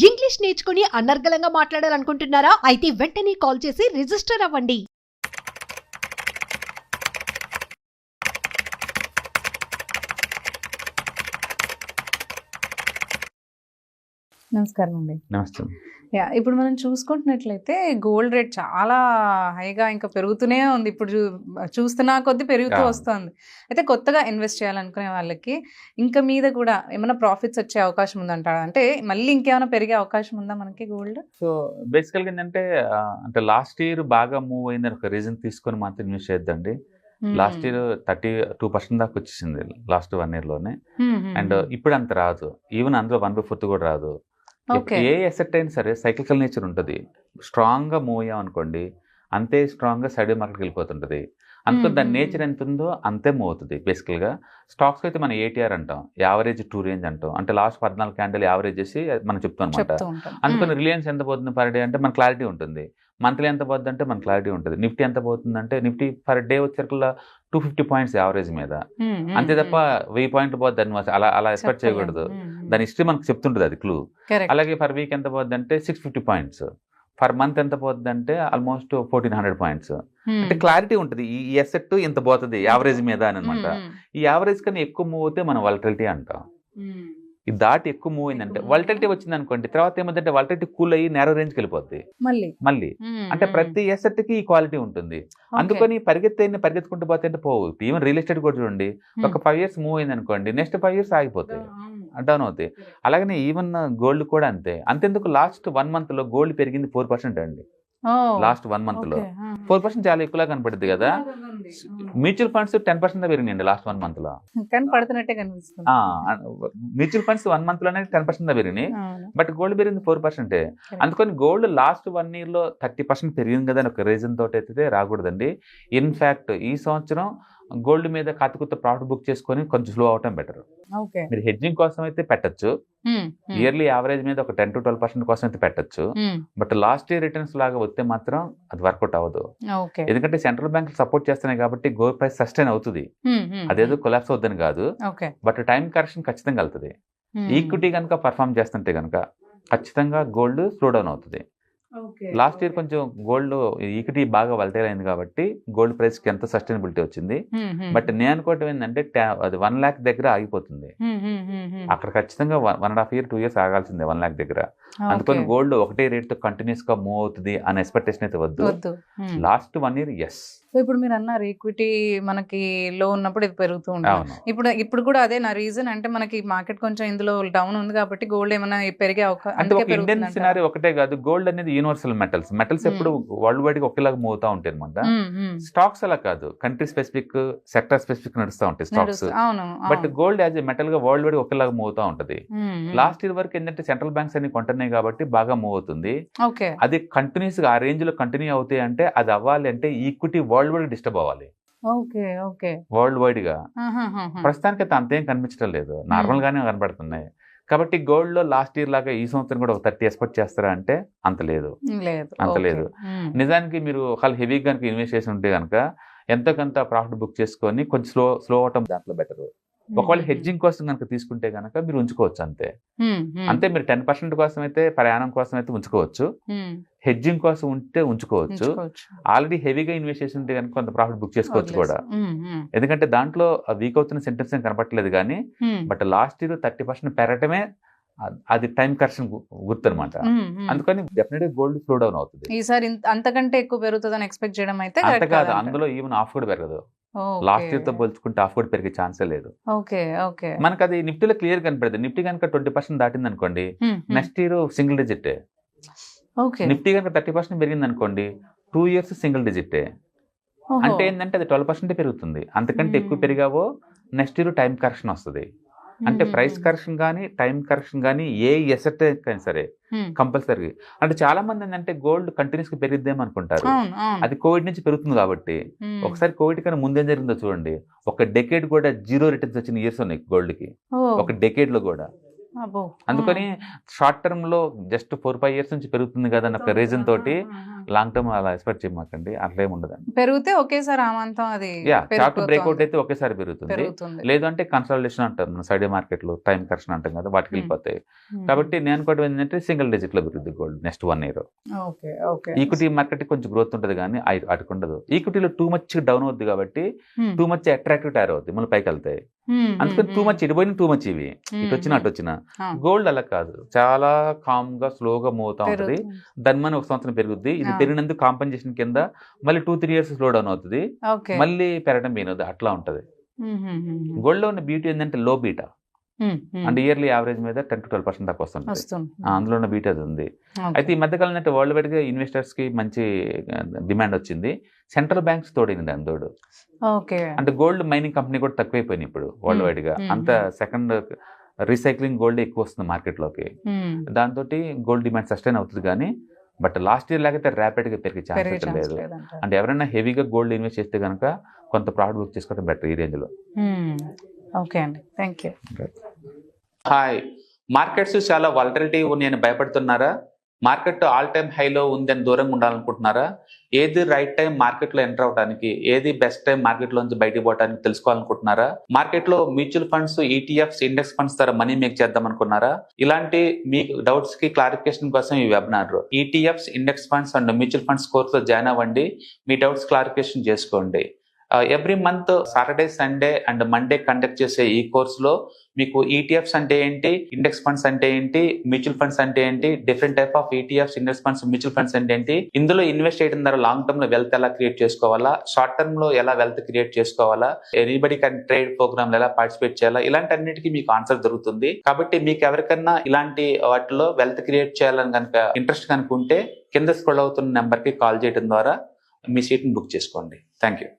English నేర్చుకుని అనర్గళంగా మాట్లాడాలనుకుంటున్నారా? అయితే వెంటనే కాల్ చేసి రిజిస్టర్ అవ్వండి. నమస్కారం అండి. నమస్తే. ఇప్పుడు మనం చూసుకుంటున్నట్లయితే గోల్డ్ రేట్ చాలా హైగా ఇంకా పెరుగుతూనే ఉంది. ఇప్పుడు చూస్తున్న కొద్దీ పెరుగుతూ వస్తుంది. అయితే కొత్తగా ఇన్వెస్ట్ చేయాలనుకునే వాళ్ళకి ఇంకా మీద కూడా ఏమైనా ప్రాఫిట్స్ వచ్చే అవకాశం ఉందంటారా? అంటే మళ్ళీ ఇంకేమైనా పెరిగే అవకాశం ఉందా మనకి గోల్డ్? సో బేసికల్గా ఏంటంటే అంటే లాస్ట్ ఇయర్ బాగా మూవ్ అయిందని ఒక రీజన్ తీసుకొని మాత్రం ఇన్వెస్ట్ చేయొద్దండి. లాస్ట్ ఇయర్ 32% దాకా వచ్చేసింది లాస్ట్ 1 year లోనే. అండ్ ఇప్పుడు అంత రాదు. ఈవెన్ అందులో 1/4 కూడా రాదు. ఏ అసెట్ అయినా సరే సైక్లికల్ నేచర్ ఉంటుంది. స్ట్రాంగ్గా మూవ్ అయ్యాం అనుకోండి, అంతే స్ట్రాంగ్గా సైడ్ మార్కెట్కి వెళ్ళిపోతుంటుంది. అందుకని దాని నేచర్ ఎంత ఉందో అంతే మూవ్ అవుతుంది. బేసికల్గా స్టాక్స్ అయితే మనం ATR అంటాం, యావరేజ్ 2 range అంటాం. అంటే లాస్ట్ 14 క్యాండిల్ యావరేజ్ చేసి మనం చెప్తాం అనమాట. అందుకని రిలయన్స్ ఎంత పోతుంది పర్ డే అంటే మన క్లారిటీ ఉంటుంది. మంత్లీ ఎంత పోతుంది అంటే మన క్లారిటీ ఉంటుంది. నిఫ్టీ ఎంత పోతుంది అంటే నిఫ్టీ పర్ డే వచ్చేసరికల్లా 250 points యావరేజ్ మీద. అంతే తప్ప 1000 points పోద్ది అని అలా అలా ఎక్స్పెక్ట్ చేయకూడదు. దాని హిస్టరీ మనకు చెప్తుంటుంది, అది క్లూ. అలాగే పర్ వీక్ ఎంత పోద్ది అంటే 650 points. పర్ మంత్ ఎంత పోతుంది అంటే ఆల్మోస్ట్ 1400 points. అంటే క్లారిటీ ఉంటుంది ఈ అసెట్ ఇంత పోతుంది యావరేజ్ మీద అని అనమాట. ఈ యావరేజ్ కన్నా ఎక్కువ మూవ్ అయితే మనం వాలటిలిటీ అంటాం. ఇది దాటి ఎక్కువ మూవ్ అయిందంటే వాలటిలిటీ వచ్చింది అనుకోండి, తర్వాత ఏమంటే వాలటిలిటీ కూల్ అయ్యి నేరో రేంజ్కి వెళ్ళిపోద్ది మళ్ళీ. అంటే ప్రతి అసెట్ కి ఈ క్వాలిటీ ఉంటుంది. అందుకని పరిగెత్తుకుంటూ పోతే అంటే పోవు. ఈవెన్ రియల్ ఎస్టేట్ కూడా చూడండి, ఒక 5 years మూవ్ అయింది అనుకోండి, నెక్స్ట్ 5 years ఆగిపోతాయి, డౌన్ అవుతాయి. అలాగనే ఈవెన్ గోల్డ్ కూడా అంతే. అంతెందుకు లాస్ట్ 1 month లో గోల్డ్ పెరిగింది 4% అండి. లాస్ట్ 1 month లో 4% చాలా ఎక్కువలా కనపడుతుంది కదా. మ్యూచువల్ ఫండ్స్ 10% పెరిగినాయండి లాస్ట్ 1 month లో. మ్యూచువల్ ఫండ్స్ 1 month లోనే 10% పెరిగినాయి, బట్ గోల్డ్ పెరిగింది 4%. అందుకని గోల్డ్ లాస్ట్ 1 year లో 30% పెరిగింది కదా అని ఒక రీజన్ తోటి అయితే రాకూడదండి. ఇన్ఫాక్ట్ ఈ సంవత్సరం గోల్డ్ మీద కొత్త ప్రాఫిట్ బుక్ చేసుకొని కొంచెం స్లో అవటం బెటర్. మీరు హెడ్జింగ్ కోసం అయితే పెట్టచ్చు, ఇయర్లీ యావరేజ్ మీద ఒక 10 to 12% కోసం అయితే పెట్టచ్చు. బట్ లాస్ట్ ఇయర్ రిటర్న్స్ లాగా వస్తే మాత్రం అది వర్కౌట్ అవ్వదు. ఎందుకంటే సెంట్రల్ బ్యాంక్ సపోర్ట్ చేస్తున్నాయి కాబట్టి గోల్డ్ ప్రైస్ సస్టైన్ అవుతుంది. అదేదో కొలాప్స్ అవుద్దని కాదు, బట్ టైం కరెక్షన్ ఖచ్చితంగా వెళ్తుంది. ఈక్విటీ కనుక పర్ఫామ్ చేస్తుంటే కనుక ఖచ్చితంగా గోల్డ్ స్లో డౌన్ అవుతుంది. లాస్ట్ ఇయర్ కొంచెం గోల్డ్ ఈక్విటీ బాగా వల్టైల్ అయింది కాబట్టి గోల్డ్ ప్రైస్ కి ఎంత సస్టైనబిలిటీ వచ్చింది. బట్ నేను అనుకోవటం ఏంటంటే అది 1 lakh దగ్గర ఆగిపోతుంది. అక్కడ ఖచ్చితంగా 1.5 year 2 years ఆగాల్సిందే 1 lakh దగ్గర. అందుకని గోల్డ్ ఒకటే రేట్ తో కంటిన్యూస్ గా మూవ్ అవుతుంది అనే ఎక్స్పెక్టేషన్ అయితే వద్దు. Last 1 year yes. సో ఇప్పుడు మీరు అన్నారు ఈక్విటీ మనకి లో ఉన్నప్పుడు ఇది పెరుగుతూ ఉంటుంది. ఇప్పుడు కూడా అదే నా రీజన్. అంటే మనకి మార్కెట్ కొంచెం ఇందులో డౌన్ ఉంది కాబట్టి గోల్డ్ ఏమైనా పెరిగే అవకాశం. అంటే ఒక ఇండియన్ సినారీ ఒకటే కాదు, గోల్డ్ అనేది యూనివర్సల్ మెటల్స్ ఎప్పుడు వరల్డ్ వైడ్ గా ఒకేలాగా మూవ్ అవుతా ఉంటాయి అనమాట. స్టాక్స్ అలా కాదు, కంట్రీ స్పెసిఫిక్, సెక్టర్ స్పెసిఫిక్ నడుస్తూ ఉంటాయి stocks. But gold as a metal గా వరల్డ్ వైడ్ ఒకేలాగా మూవ్ అవుతా ఉంటది. లాస్ట్ ఇయర్ వరకు ఏంటంటే సెంట్రల్ బ్యాంక్స్ అన్ని కొంటున్నాయి కాబట్టి బాగా మూవ్ అవుతుంది. అది కంటిన్యూస్ గా ఆ రేంజ్ లో కంటిన్యూ అవుతాయి అంటే అది అవ్వాలి అంటే ఈక్విటీ వరల్డ్ వైడ్ డిస్టర్బ్ అవ్వాలి. వరల్డ్ వైడ్ గా ప్రస్తుతానికి అయితే అంతేం కనిపించడం లేదు, నార్మల్ గానే కనబడుతున్నాయి. కాబట్టి గోల్డ్ లో లాస్ట్ ఇయర్ లాగా ఈ సంవత్సరం కూడా ఒక 30 ఎక్స్పెక్ట్ చేస్తారా అంటే అంత లేదు. నిజానికి మీరు ఒకవేళ హెవీగా కనుక ఇన్వెస్ట్ చేసి ఉంటే కనుక ఎంతో కొంత ప్రాఫిట్ బుక్ చేసుకొని కొంచెం స్లో అవటం దాంట్లో బెటర్. ఒకవేళ హెడ్జింగ్ కోసం కనుక తీసుకుంటే కనుక మీరు ఉంచుకోవచ్చు అంతే. మీరు 10% కోసం అయితే ప్రయాణం కోసం అయితే ఉంచుకోవచ్చు, హెడ్జింగ్ కోసం ఉంటే ఉంచుకోవచ్చు. ఆల్రెడీ హెవీగా ఇన్వెస్ట్ చేసి ఉంటే కనుక కొంత ప్రాఫిట్ బుక్ చేసుకోవచ్చు కూడా. ఎందుకంటే దాంట్లో వీక్ అవుతున్న సెంటెన్స్ ఏం కనపట్లేదు కానీ, బట్ లాస్ట్ ఇయర్ 30% పెరగటమే అది టైం కరెక్షన్ గుర్తు అనమాట. అందుకని డెఫినెట్ గా గోల్డ్ స్లో డౌన్ అవుతుంది. ఈసారి అంతకంటే ఎక్కువ పెరుగుతుందని ఎక్స్పెక్ట్ చేయడం అయితే అంత కాదు, అందులో ఈవెన్ హాఫ్ కూడా పెరగదు. లాస్ట్ ఇయర్ తో పోల్చుకుంటే హాఫ్ కూడా పెరిగే ఛాన్సే లేదు. మనకు అది నిఫ్టీలో క్లియర్ కనపడదు. నిఫ్టీ కనుక 20% దాటింది అనుకోండి, next year single digit. Nifty కనుక 30% పెరిగింది అనుకోండి, 2 years సింగిల్ డిజిట్. అంటే ఏంటంటే అది 12% పెరుగుతుంది. అంతకంటే ఎక్కువ పెరిగావో నెక్స్ట్ ఇయర్ టైం కరెక్షన్ వస్తుంది. అంటే ప్రైస్ కరెక్షన్ కానీ టైం కరెక్షన్ కానీ ఏ ఎసెట్ అయినా సరే కంపల్సరీ. అంటే చాలా మంది ఏంటంటే గోల్డ్ కంటిన్యూస్ గా పెరిగిద్దేమో అనుకుంటారు, అది కోవిడ్ నుంచి పెరుగుతుంది కాబట్టి. ఒకసారి కోవిడ్ కన్నా ముందేం జరిగిందో చూడండి, ఒక డెకేడ్ కూడా 0 రిటర్న్స్ వచ్చిన ఇయర్స్ ఉన్నాయి గోల్డ్ కి, ఒక డెకేడ్ లో కూడా. అబ్బో. అందుకని షార్ట్ టర్మ్ లో జస్ట్ 4-5 years నుంచి పెరుగుతుంది కదా అన్న ఒక రీజన్ తోటి లాంగ్ టర్మ్ అలా ఎక్స్పెక్ట్ చేయమాకండి, అట్లేం ఉండదండి. పెరిగితే ఒకేసారి ఆమంతం అది చార్ట్ బ్రేక్అవుట్ అయితే ఒకేసారి పెరుగుతుంది, పెరుగుతుంది. లేదు అంటే కన్సల్టేషన్ అంటాం మనం, సైడ్ మార్కెట్ లో టైం కరెక్షన్ అంటాం కదా, వాటికి వెళ్ళిపోతాయి. కాబట్టి నేను అనుకోవడం ఏంటంటే సింగిల్ డిజిట్ లో పెరుగుద్ది gold next 1 year. Okay okay. Equity market కొంచెం గ్రోత్ ఉంటుంది కానీ అటు ఉండదు. ఈక్విటీలో టూ మచ్ డౌన్ అవుద్ది కాబట్టి టూ మచ్ అట్రాక్టివ్ టైర్ అవుద్ది, మళ్ళీ పైకి వెళ్తాయి. అందుకని టూ మచ్ ఇటు పోయిన టూ మచ్ ఇవి ఇటు వచ్చిన అటు వచ్చిన. గోల్డ్ అలా కాదు, చాలా కామ్ గా స్లోగా మూవ్ అవుతా ఉంటది. దాని మన 1 సంవత్సరం పెరుగుద్ది, ఇది పెరిగినందుకు కాంపెన్సేషన్ కింద మళ్ళీ 2-3 years స్లో డౌన్ అవుతుంది, మళ్ళీ పెరగడం మీనది, అట్లా ఉంటది. గోల్డ్ లో ఉన్న బ్యూటీ ఏంటంటే లో బీటా, అంటే ఇయర్లీ యావరేజ్ మీద 10-12% దాకా వస్తుంది, అందులో ఉన్న బీటా అది ఉంది. అయితే ఈ మధ్యకాలం అంటే వరల్డ్ వైడ్ గా ఇన్వెస్టర్స్ కి మంచి డిమాండ్ వచ్చింది, సెంట్రల్ బ్యాంక్స్ తోడైంది దాని తోడు. అంటే గోల్డ్ మైనింగ్ కంపెనీ కూడా తక్కువైపోయినాయి ఇప్పుడు వరల్డ్ వైడ్ గా, అంత సెకండ్ రీసైక్లింగ్ గోల్డ్ ఎక్కువ వస్తుంది మార్కెట్ లోకి. దాంతో గోల్డ్ డిమాండ్ సస్టైన్ అవుతుంది కానీ, బట్ లాస్ట్ ఇయర్ లాగైతే ర్యాపిడ్ గా పెరిగే ఛాన్స్ లేదు. అంటే ఎవరైనా హెవీగా గోల్డ్ ఇన్వెస్ట్ చేస్తే కనుక కొంత ప్రాఫిట్ బుక్ చేసుకోవడం బెటర్ ఈ రేంజ్ లో. ఓకే అండి, థ్యాంక్ యూ. హాయ్, మార్కెట్స్ చాలా వాలటిలిటీ ఉన్నాయని భయపడుతున్నారా? మార్కెట్ ఆల్ టైమ్ హైలో ఉందని దూరంగా ఉండాలనుకుంటున్నారా? ఏది రైట్ టైం మార్కెట్లో ఎంటర్ అవడానికి, ఏది బెస్ట్ టైం మార్కెట్లోంచి బయటకు పోవడానికి తెలుసుకోవాలనుకుంటున్నారా? మార్కెట్లో mutual funds, ETFs, index funds ద్వారా మనీ మేక్ చేద్దాం అనుకున్నారా? ఇలాంటి మీ డౌట్స్ కి క్లారిఫికేషన్ కోసం ఈ webinar ETFs, index funds and mutual funds కోర్సులో జాయిన్ అవ్వండి, మీ డౌట్స్ క్లారిఫికేషన్ చేసుకోండి. Every month Saturday, Sunday and Monday conduct చేసే ఈ కోర్సులో మీకు ఈటీఎఫ్స్ అంటే ఏంటి, ఇండెక్స్ ఫండ్స్ అంటే ఏంటి, మ్యూచువల్ ఫండ్స్ అంటే ఏంటి, different type of ETFs, index funds, mutual funds అంటే ఏంటి, ఇందులో ఇన్వెస్ట్ చేయడం ద్వారా లాంగ్ టర్మ్ లో వెల్త్ ఎలా క్రియేట్ చేసుకోవాలా, షార్ట్ టర్మ్ లో ఎలా వెల్త్ క్రియేట్ చేసుకోవాలా, ఎనీబడి కెన్ ట్రేడ్ ప్రోగ్రామ్ ఎలా పార్టిసిపేట్ చేయాలా, ఇలాంటి అన్నిటికీ మీకు ఆన్సర్ దొరుకుతుంది. కాబట్టి మీకు ఎవరికన్నా ఇలాంటి వాటిలో వెల్త్ క్రియేట్ చేయాలని కనుక ఇంట్రెస్ట్ కనుకుంటే కింద స్క్రోల్ అవుతున్న నెంబర్ కి కాల్ చేయడం ద్వారా మీ సీట్ ని బుక్ చేసుకోండి. Thank you.